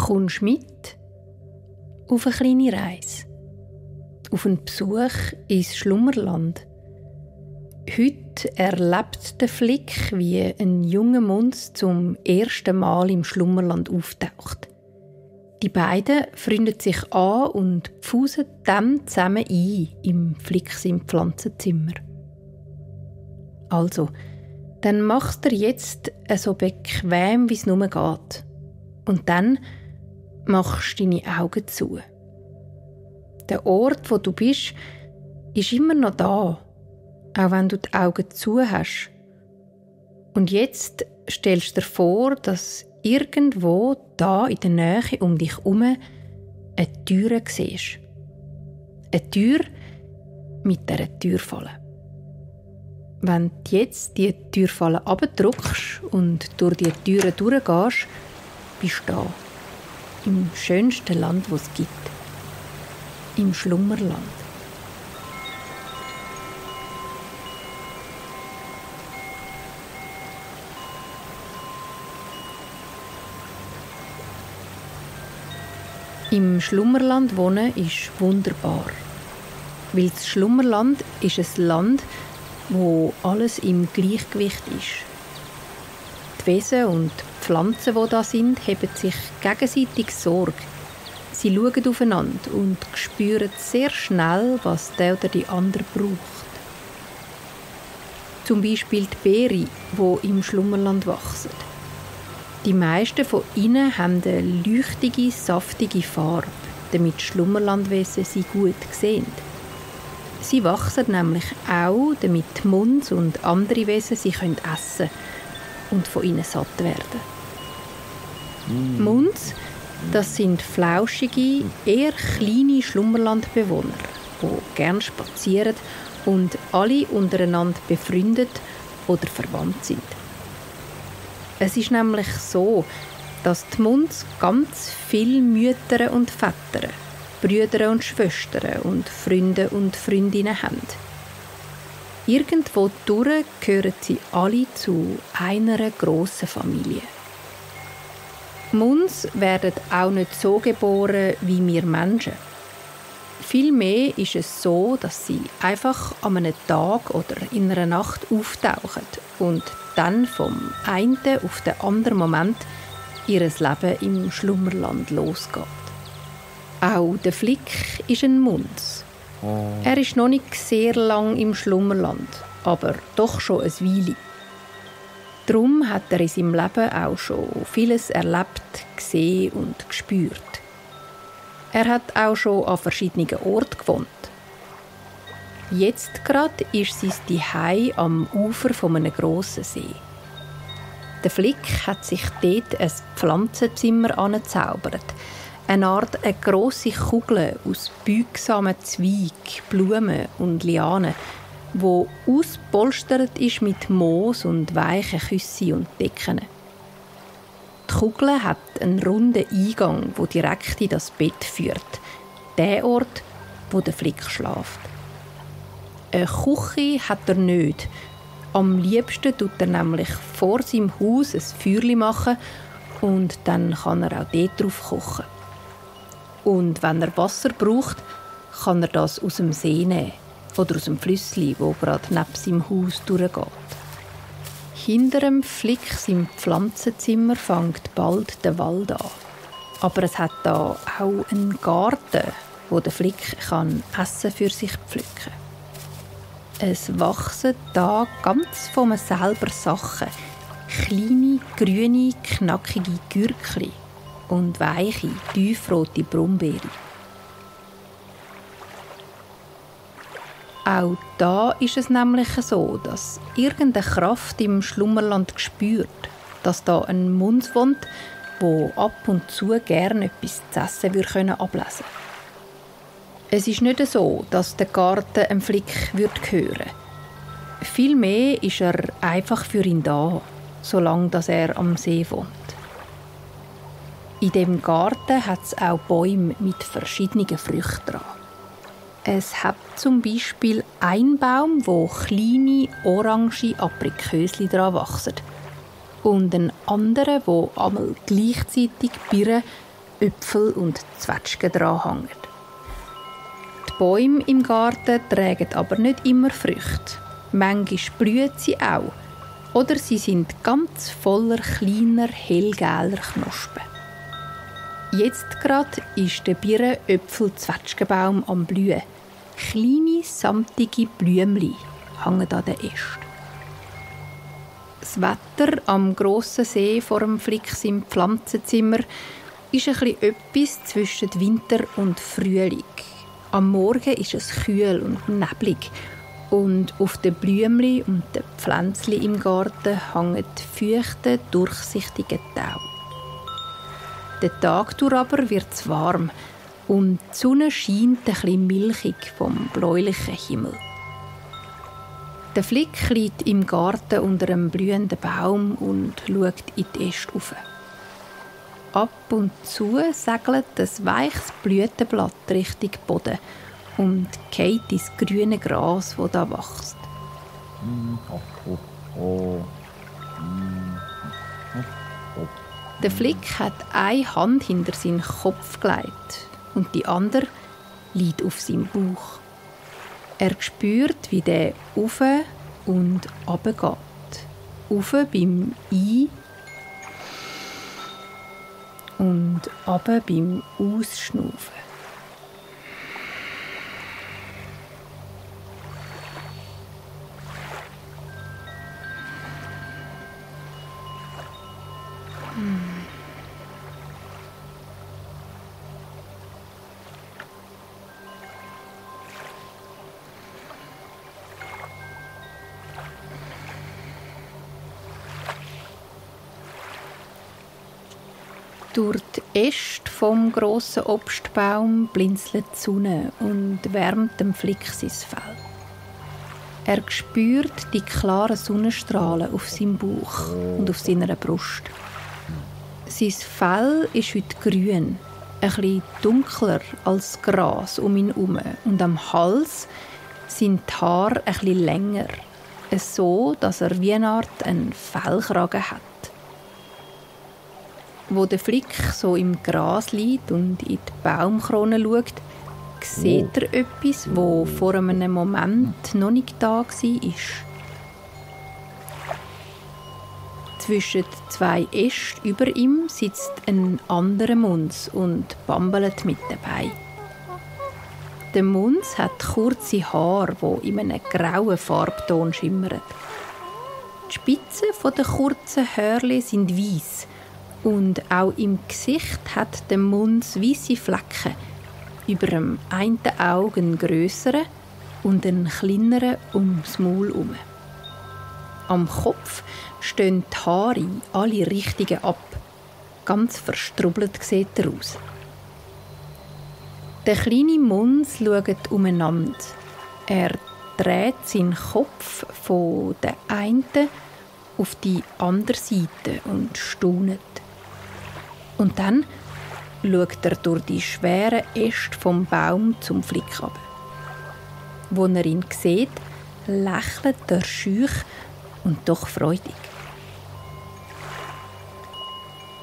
Kommst mit auf eine kleine Reise, auf einen Besuch ins Schlummerland. Heute erlebt der Flick, wie ein junger Munz zum ersten Mal im Schlummerland auftaucht. Die beiden freunden sich an und pfusen dann zusammen ein im Flicks im Pflanzenzimmer. Also, dann machst du dir jetzt so bequem, wie es nur geht. Und dann machst du deine Augen zu. Der Ort, wo du bist, ist immer noch da, auch wenn du die Augen zu hast. Und jetzt stellst du dir vor, dass irgendwo da in der Nähe um dich herum eine Tür siehst. Eine Tür mit dieser Türfalle. Wenn du jetzt die Türfalle runterdrückst und durch die Türen durchgehst, bist du da. Im schönsten Land, das es gibt. Im Schlummerland. Im Schlummerland wohnen ist wunderbar. Weil das Schlummerland ist ein Land, wo alles im Gleichgewicht ist. Die Wesen und die Pflanzen, die da sind, haben sich gegenseitig Sorge. Sie schauen aufeinander und spüren sehr schnell, was der oder die andere braucht. Zum Beispiel die Beeren, die im Schlummerland wachsen. Die meisten von ihnen haben eine leuchtige, saftige Farbe, damit Schlummerlandwesen sie gut sehen. Sie wachsen nämlich auch, damit die Munz und andere Wesen sie essen können und von ihnen satt werden. Munz, das sind flauschige, eher kleine Schlummerlandbewohner, die gerne spazieren und alle untereinander befreundet oder verwandt sind. Es ist nämlich so, dass die Munz ganz viele Mütter und Väter, Brüder und Schwestern und Freunde und Freundinnen haben. Irgendwo durch gehören sie alle zu einer grossen Familie. Munz werden auch nicht so geboren wie wir Menschen. Vielmehr ist es so, dass sie einfach an einem Tag oder in einer Nacht auftauchen und dann vom einen auf den anderen Moment ihr Leben im Schlummerland losgeht. Auch der Flick ist ein Munz. Er ist noch nicht sehr lang im Schlummerland, aber doch schon eine Weile. Darum hat er in seinem Leben auch schon vieles erlebt, gesehen und gespürt. Er hat auch schon an verschiedenen Orten gewohnt. Jetzt gerade ist sein Zuhause am Ufer von einem grossen See. Der Flick hat sich dort ein Pflanzenzimmer angezaubert. Eine grosse Kugel aus beugsamen Zweigen, Blumen und Lianen, die auspolstert ist mit Moos und weichen Küssen und Decken. Die Kugel hat einen runden Eingang, der direkt in das Bett führt. Der Ort, wo der Flick schläft. Eine Küche hat er nicht. Am liebsten tut er nämlich vor seinem Haus ein Feuerchen machen und dann kann er auch dort drauf kochen. Und wenn er Wasser braucht, kann er das aus dem See nehmen oder aus dem Flüssli, wo gerade neben seinem Haus durchgeht. Hinter dem Flick im Pflanzenzimmer fängt bald der Wald an. Aber es hat da auch einen Garten, wo der Flick Essen für sich pflücken kann. Es wachsen da ganz von mir selber Sachen. Kleine, grüne, knackige Gürkli und weiche, tiefrote Brombeeren. Auch da ist es nämlich so, dass irgendeine Kraft im Schlummerland spürt, dass da ein Munz wohnt, der ab und zu gerne etwas zu essen ablesen würde. Es ist nicht so, dass der Garten einem Flick gehören würde. Vielmehr ist er einfach für ihn da, solange er am See wohnt. In dem Garten hat es auch Bäume mit verschiedenen Früchten dran. Es hat zum Beispiel einen Baum, wo kleine orange Aprikösli dran wachsen. Und einen anderen, wo einmal gleichzeitig Birnen Äpfel und Zwetschgen dran hängen. Die Bäume im Garten tragen aber nicht immer Früchte. Manchmal blühen sie auch. Oder sie sind ganz voller kleiner, hellgelber Knospen. Jetzt gerade ist der Birnen-Äpfel-Zwetschgenbaum am Blühen. Kleine, samtige Blümchen hängen an den Ästen. Das Wetter am grossen See vor dem Flix im Pflanzenzimmer ist etwas zwischen Winter und Frühling. Am Morgen ist es kühl und neblig. Und auf den Blümchen und den Pflänzchen im Garten hängen feuchte, durchsichtige Tau. Den Tag durch aber wird es warm und die Sonne scheint ein bisschen milchig vom bläulichen Himmel. Der Flick liegt im Garten unter einem blühenden Baum und schaut in die Äste rauf. Ab und zu segelt ein weiches Blütenblatt Richtung Boden und geht ins grüne Gras, das da wächst. Der Flick hat eine Hand hinter seinen Kopf gelegt und die andere liegt auf seinem Bauch. Er spürt, wie der auf und runter geht. Auf beim Ein- und runter beim Ausschnaufen. Durch die Äste vom grossen Obstbaum blinzelt die Sonne und wärmt dem Flick sein Fell. Er spürt die klaren Sonnenstrahlen auf seinem Bauch und auf seiner Brust. Sein Fell ist heute grün, ein bisschen dunkler als Gras um ihn herum. Und am Hals sind die Haare ein bisschen länger, so dass er wie eine Art einen Fellkragen hat. Wo der Flick so im Gras liegt und in die Baumkrone schaut, sieht er etwas, das vor einem Moment noch nicht da war. Zwischen zwei Ästen über ihm sitzt ein anderer Muns und bambelt mit den Beinen. Der Muns hat kurze Haare, die in einem grauen Farbton schimmern. Die Spitzen der kurzen Hörli sind weiss. Und auch im Gesicht hat der Muns weisse Flecken. Über dem einen Auge einen grösseren und einen kleineren ums Maul herum. Am Kopf stehen die Haare alle Richtungen ab. Ganz verstrubbelt sieht er aus. Der kleine Muns schaut umeinander. Er dreht seinen Kopf von der einen auf die andere Seite und staunet. Und dann schaut er durch die schweren Äste vom Baum zum Flick ab. Wo er ihn sieht, lächelt er schüch und doch freudig.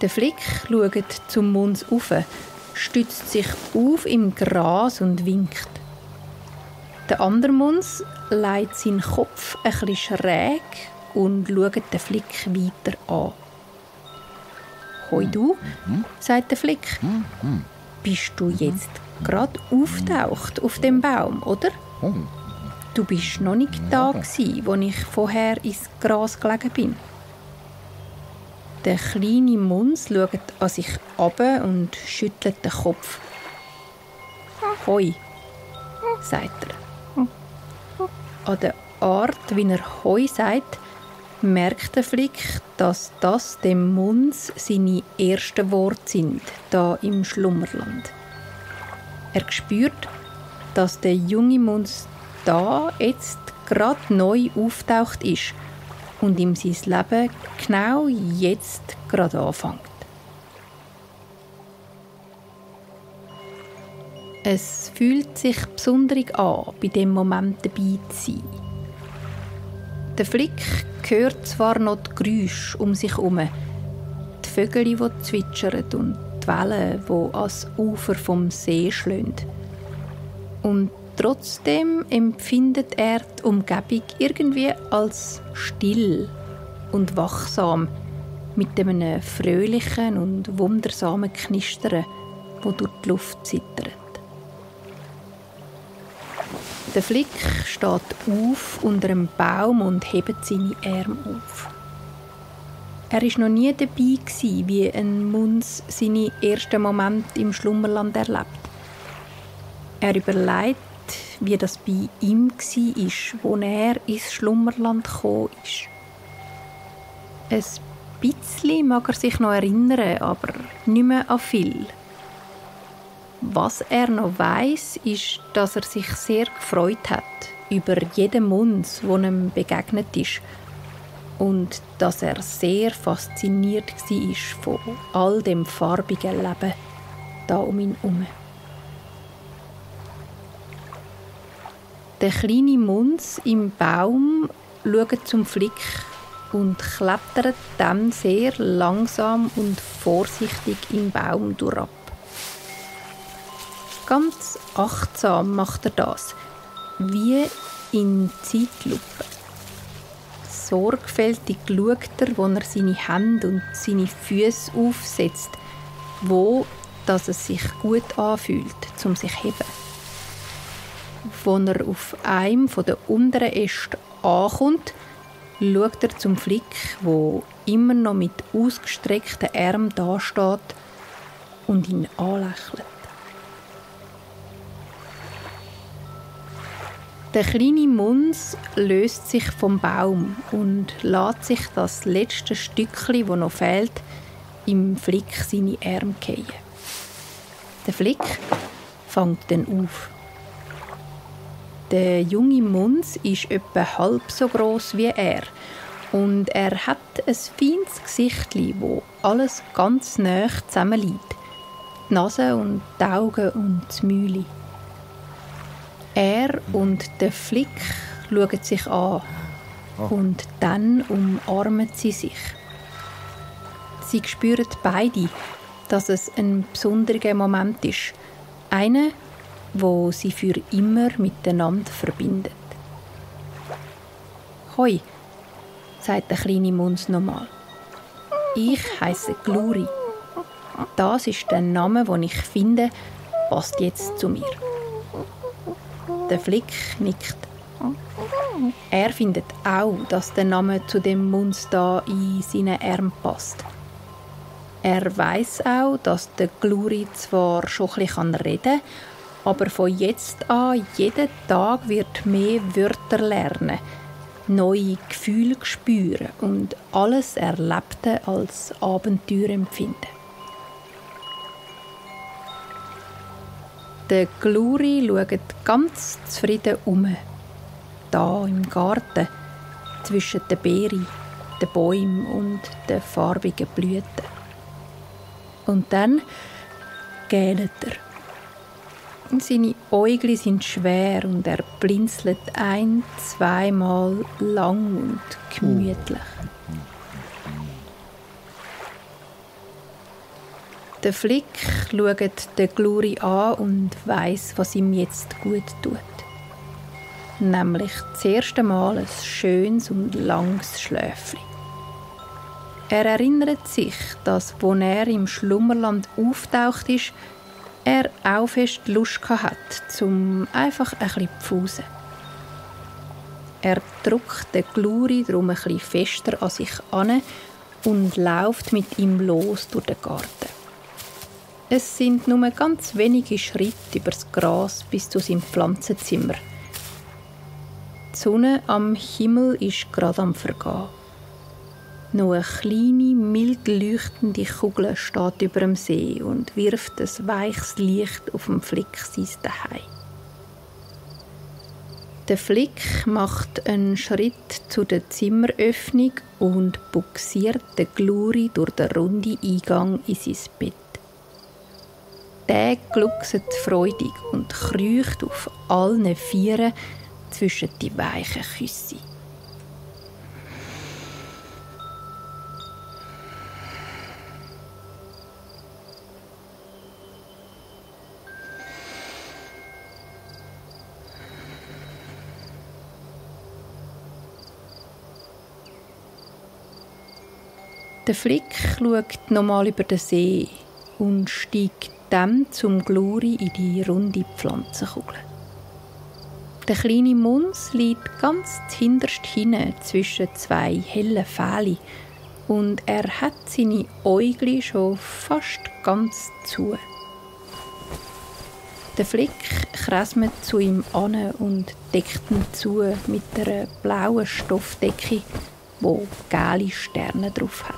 Der Flick schaut zum Muns auf, stützt sich auf im Gras und winkt. Der andere Muns legt seinen Kopf ein bisschen schräg und schaut den Flick weiter an. «Hoi du», sagt der Flick. «Bist du jetzt gerade auftaucht auf dem Baum, oder? Du bist noch nicht da gsi, als ich vorher ins Gras gelegen bin.» Der kleine Muns schaut an sich ab und schüttelt den Kopf. «Hoi», sagt er. An der Art, wie er «Hoi» sagt, merkt der Flick, dass das dem Muns seine ersten Worte sind, da im Schlummerland. Er spürt, dass der junge Muns da jetzt gerade neu auftaucht ist und ihm sein Leben genau jetzt gerade anfängt. Es fühlt sich besonders an, bei dem Moment dabei zu sein. Der Flick hört zwar noch die Geräusche um sich herum, die Vögel, die zwitschern und die Wellen, die ans Ufer vom See schlagen. Und trotzdem empfindet er die Umgebung irgendwie als still und wachsam, mit einem fröhlichen und wundersamen Knistern, das durch die Luft zittert. Der Flick steht auf unter einem Baum und hebt seine Arme auf. Er war noch nie dabei, wie ein Muns seine ersten Momente im Schlummerland erlebt. Er überlegt, wie das bei ihm war, als er ins Schlummerland gekommen ist. Ein bisschen mag er sich noch erinnern, aber nicht mehr an viel. Was er noch weiss, ist, dass er sich sehr gefreut hat über jeden Muns, der ihm begegnet ist. Und dass er sehr fasziniert war von all dem farbigen Leben da um ihn herum. Der kleine Muns im Baum schaut zum Flick und klettert dann sehr langsam und vorsichtig im Baum durchab. Ganz achtsam macht er das, wie in Zeitlupe. Sorgfältig schaut er, wo er seine Hände und seine Füße aufsetzt, wo dass es sich gut anfühlt, um sich zu heben. Als er auf einem der unteren Äste ankommt, schaut er zum Flick, wo immer noch mit ausgestreckten Armen dasteht und ihn anlächelt. Der kleine Muns löst sich vom Baum und lässt sich das letzte Stückchen, das noch fehlt, im Flick seine Arme fallen. Der Flick fängt dann auf. Der junge Muns ist etwa halb so gross wie er und er hat ein feines Gesichtli, wo alles ganz nah zusammenliegt. Die Nase und die Augen und das Mäuli. Er und der Flick schauen sich an und dann umarmen sie sich. Sie spüren beide, dass es ein besonderer Moment ist. Einer, wo sie für immer miteinander verbindet. «Hoi», sagt der kleine Muns nochmal. «Ich heisse Gluri. Das ist der Name, den ich finde, passt jetzt zu mir.» Der Flick nickt. Er findet auch, dass der Name zu dem Muns da in seinen Arm passt. Er weiss auch, dass der Gluri zwar schon ein bisschen reden kann, aber von jetzt an jeden Tag wird mehr Wörter lernen, neue Gefühle spüren und alles Erlebte als Abenteuer empfinden. Der Gluri schaut ganz zufrieden um, da im Garten, zwischen den Beeren, den Bäumen und den farbigen Blüten. Und dann gähnt er. Seine Äugel sind schwer und er blinzelt zweimal lang und gemütlich. Der Flick schaut den Gluri an und weiss, was ihm jetzt gut tut. Nämlich das erste Mal ein schönes und langes Schläfchen. Er erinnert sich, dass, als er im Schlummerland auftaucht ist, er auch fest Lust hatte, um einfach ein bisschen zu pfusen. Er drückt den Gluri darum ein bisschen fester an sich an und läuft mit ihm los durch den Garten. Es sind nur ganz wenige Schritte über das Gras bis zu seinem Pflanzenzimmer. Die Sonne am Himmel ist gerade am Vergehen. Noch eine kleine, mild leuchtende Kugel steht über dem See und wirft ein weiches Licht auf den Flick sein Zuhause. Der Flick macht einen Schritt zu der Zimmeröffnung und buxiert den Gluri durch den runden Eingang in sein Bett. Der gluckset freudig und kriecht auf allen Vieren zwischen die weichen Küsse. Der Flick schaut nochmal über den See und steigt dann zum Gluri in die runde Pflanzenkugel. Der kleine Muns liegt ganz hinterst hinten zwischen zwei hellen Fählen und er hat seine Äugli schon fast ganz zu. Der Flick kräsmet zu ihm an und deckt ihn zu mit einer blauen Stoffdecke, wo gelbe Sterne drauf hat.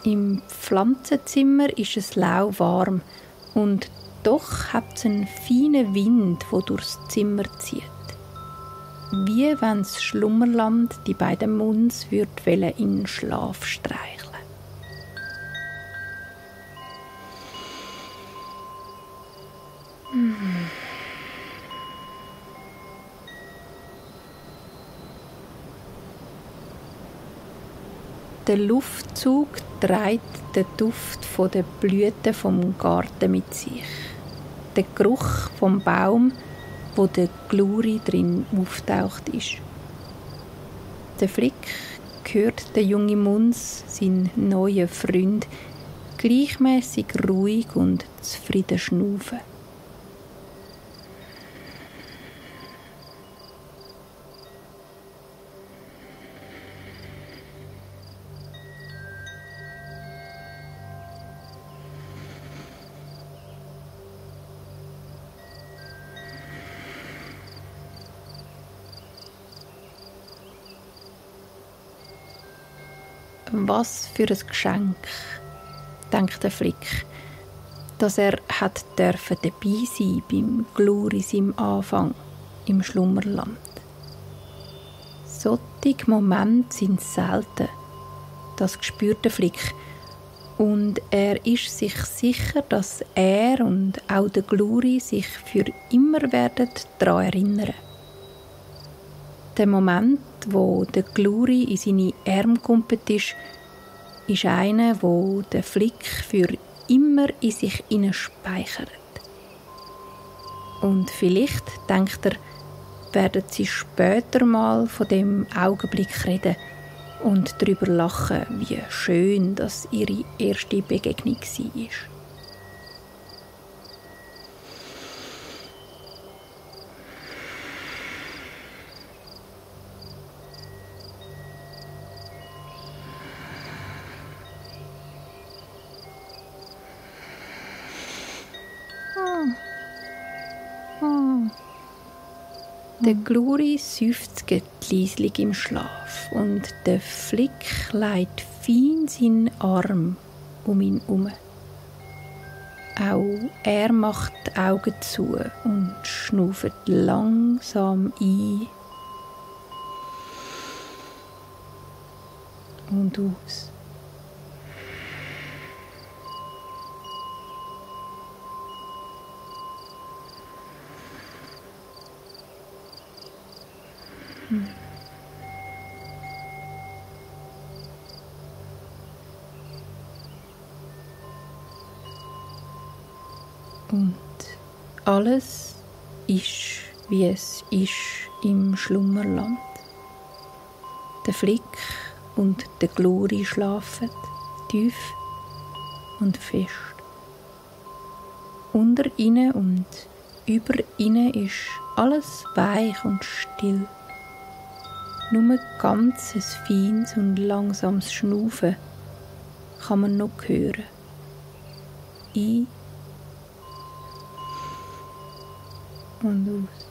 Im Pflanzenzimmer ist es lauwarm und doch hat es einen feinen Wind, der durchs Zimmer zieht. Wie wenn das Schlummerland die beiden Muns in den Schlaf streicheln. Der Luftzug trägt den Duft der Blüten vom Garten mit sich. Der Geruch vom Baum, wo der Gluri drin auftaucht ist. Der Flick hört der junge Muns, sein neuer Freund, gleichmäßig ruhig und zufrieden schnaufen. Was für ein Geschenk, denkt der Flick, dass er hat dürfen dabei sein beim Gluri seinem Anfang im Schlummerland. Solche Momente sind selten, das spürt der Flick. Und er ist sich sicher, dass er und auch der Gluri sich für immer werden daran erinnern. Der Moment, wo der Gluri in seine Arme gekumpelt ist einer, wo der Flick für immer in sich speichert. Und vielleicht, denkt er, werden sie später mal von dem Augenblick reden und darüber lachen, wie schön das ihre erste Begegnung war. Der Gluri seufzt leislich im Schlaf und der Flick legt fein seinen Arm um ihn herum. Auch er macht die Augen zu und schnauft langsam ein und aus. Und alles ist, wie es ist im Schlummerland. Der Flick und der Gluri schlafen tief und fest. Unter ihnen und über ihnen ist alles weich und still. Nur ganz ein feines und langsames Schnaufen kann man noch hören. Ein und aus.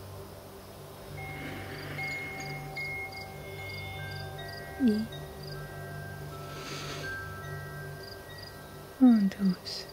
Ein und aus.